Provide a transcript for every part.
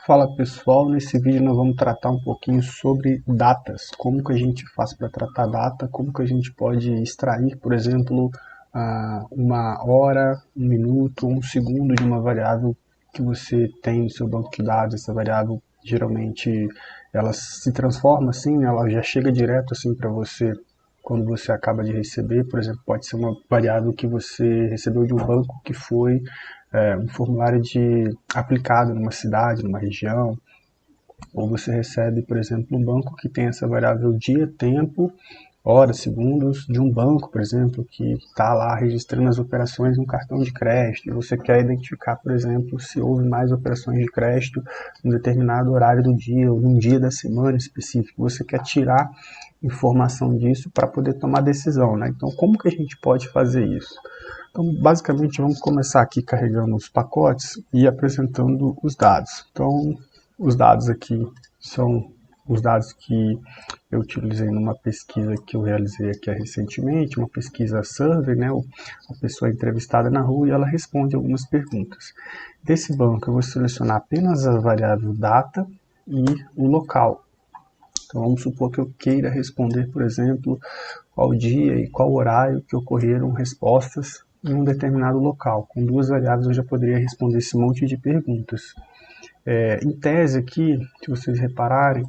Fala pessoal, nesse vídeo nós vamos tratar um pouquinho sobre datas, como que a gente faz para tratar data, como que a gente pode extrair, por exemplo, uma hora, um minuto, um segundo de uma variável que você tem no seu banco de dados. Essa variável geralmente ela se transforma assim, ela já chega direto assim para você quando você acaba de receber. Por exemplo, pode ser uma variável que você recebeu de um banco que foi um formulário aplicado numa cidade, numa região, ou você recebe, por exemplo, um banco que tem essa variável dia, tempo, horas, segundos, de um banco, por exemplo, que está lá registrando as operações no cartão de crédito, e você quer identificar, por exemplo, se houve mais operações de crédito em um determinado horário do dia, ou num dia da semana específico. Você quer tirar informação disso para poder tomar decisão, né? Então, como que a gente pode fazer isso? Então, basicamente, vamos começar aqui carregando os pacotes e apresentando os dados. Então, os dados aqui são os dados que eu utilizei numa pesquisa que eu realizei aqui recentemente, uma pesquisa survey, né? A pessoa é entrevistada na rua e ela responde algumas perguntas. Desse banco, eu vou selecionar apenas a variável data e o local. Então, vamos supor que eu queira responder, por exemplo, qual dia e qual horário que ocorreram respostas em um determinado local. Com duas variáveis eu já poderia responder esse monte de perguntas. Em tese aqui, se vocês repararem,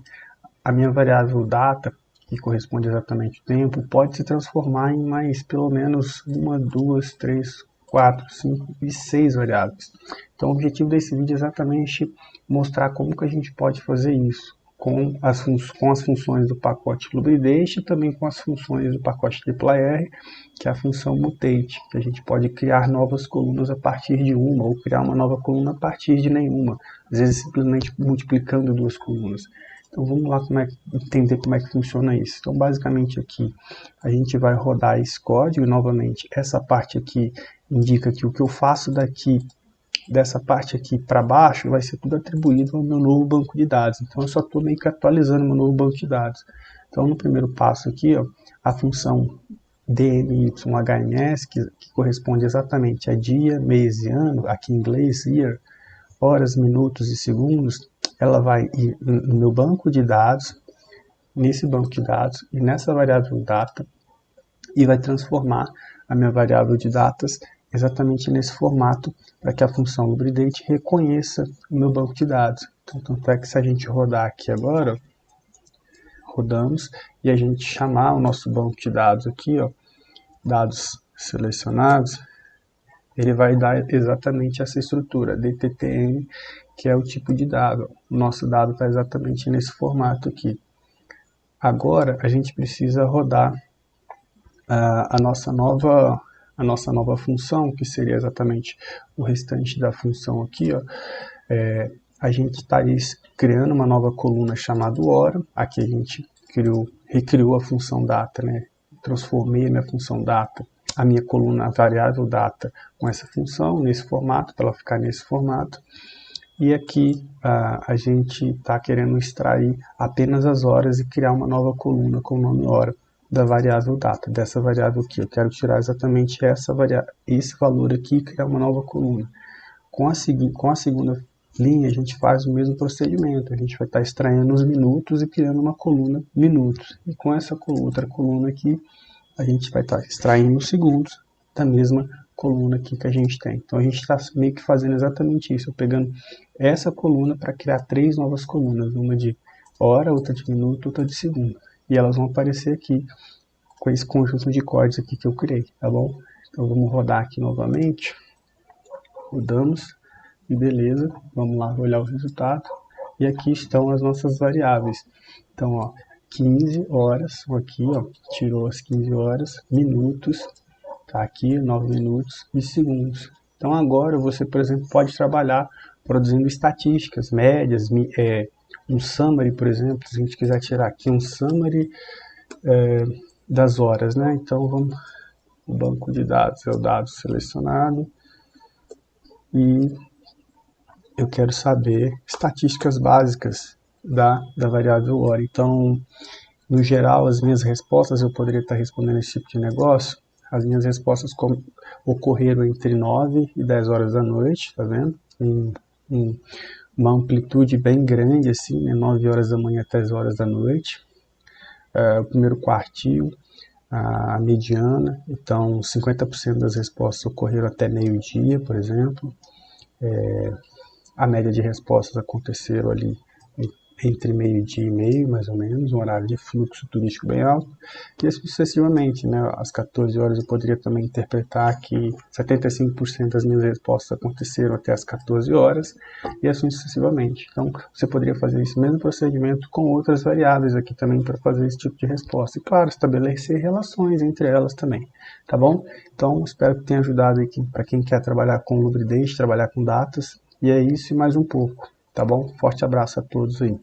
a minha variável data, que corresponde exatamente ao tempo, pode se transformar em mais pelo menos uma, duas, três, quatro, cinco e seis variáveis. Então o objetivo desse vídeo é exatamente mostrar como que a gente pode fazer isso com as funções do pacote LubriDate e também com as funções do pacote TripleR, que é a função mutate, que a gente pode criar novas colunas a partir de uma, ou criar uma nova coluna a partir de nenhuma, às vezes simplesmente multiplicando duas colunas. Então vamos lá entender como é que funciona isso. Então basicamente aqui a gente vai rodar esse código, e novamente essa parte aqui indica que o que eu faço dessa parte aqui para baixo vai ser tudo atribuído ao meu novo banco de dados. Então eu só estou meio que atualizando meu novo banco de dados. Então no primeiro passo aqui, ó, a função DMYHMS, que corresponde exatamente a dia, mês e ano, aqui em inglês, year, horas, minutos e segundos, ela vai ir no meu banco de dados, nesse banco de dados e nessa variável data, e vai transformar a minha variável de datas exatamente nesse formato, para que a função LubriDate reconheça o meu banco de dados. Então, tanto é que se a gente rodar aqui agora, rodamos, e a gente chamar o nosso banco de dados aqui, ó, dados selecionados, ele vai dar exatamente essa estrutura, DTTM, que é o tipo de dado. O nosso dado está exatamente nesse formato aqui. Agora, a gente precisa rodar a nossa nova função, que seria exatamente o restante da função aqui, ó. A gente estaria criando uma nova coluna chamada hora. Aqui a gente recriou a função data, né? Transformei a minha função data, a minha coluna, a variável data, com essa função, nesse formato, para ela ficar nesse formato. E aqui a gente está querendo extrair apenas as horas e criar uma nova coluna com o nome hora da variável data, dessa variável aqui. Eu quero tirar exatamente esse valor aqui e criar uma nova coluna. Com a segunda linha, a gente faz o mesmo procedimento. A gente vai estar extraindo os minutos e criando uma coluna minutos. E com essa outra coluna aqui, a gente vai estar extraindo os segundos da mesma coluna aqui que a gente tem. Então a gente está meio que fazendo exatamente isso, pegando essa coluna para criar três novas colunas, uma de hora, outra de minuto, outra de segundo. E elas vão aparecer aqui com esse conjunto de códigos aqui que eu criei, tá bom? Então vamos rodar aqui novamente, rodamos, e beleza, vamos lá olhar o resultado, e aqui estão as nossas variáveis. Então, ó, 15 horas, aqui, ó, tirou as 15 horas, minutos, tá aqui, 9 minutos e segundos. Então agora você, por exemplo, pode trabalhar produzindo estatísticas, médias, um summary, por exemplo, se a gente quiser tirar aqui um summary das horas, né? Então vamos, o banco de dados é o dado selecionado, e eu quero saber estatísticas básicas da variável hora. Então, no geral, as minhas respostas, eu poderia estar respondendo esse tipo de negócio. As minhas respostas ocorreram entre 9 e 10 horas da noite, tá vendo? uma amplitude bem grande, assim, né, 9 horas da manhã até as horas da noite. O primeiro quartil, a mediana, então 50% das respostas ocorreram até meio-dia, por exemplo. A média de respostas aconteceram ali entre meio-dia e meio, mais ou menos, um horário de fluxo turístico bem alto, e assim sucessivamente, né? Às 14 horas eu poderia também interpretar que 75% das minhas respostas aconteceram até às 14 horas, e assim sucessivamente. Então, você poderia fazer esse mesmo procedimento com outras variáveis aqui também para fazer esse tipo de resposta. E, claro, estabelecer relações entre elas também, tá bom? Então, espero que tenha ajudado aqui para quem quer trabalhar com Lubridate, trabalhar com datas, e é isso e mais um pouco, tá bom? Forte abraço a todos aí.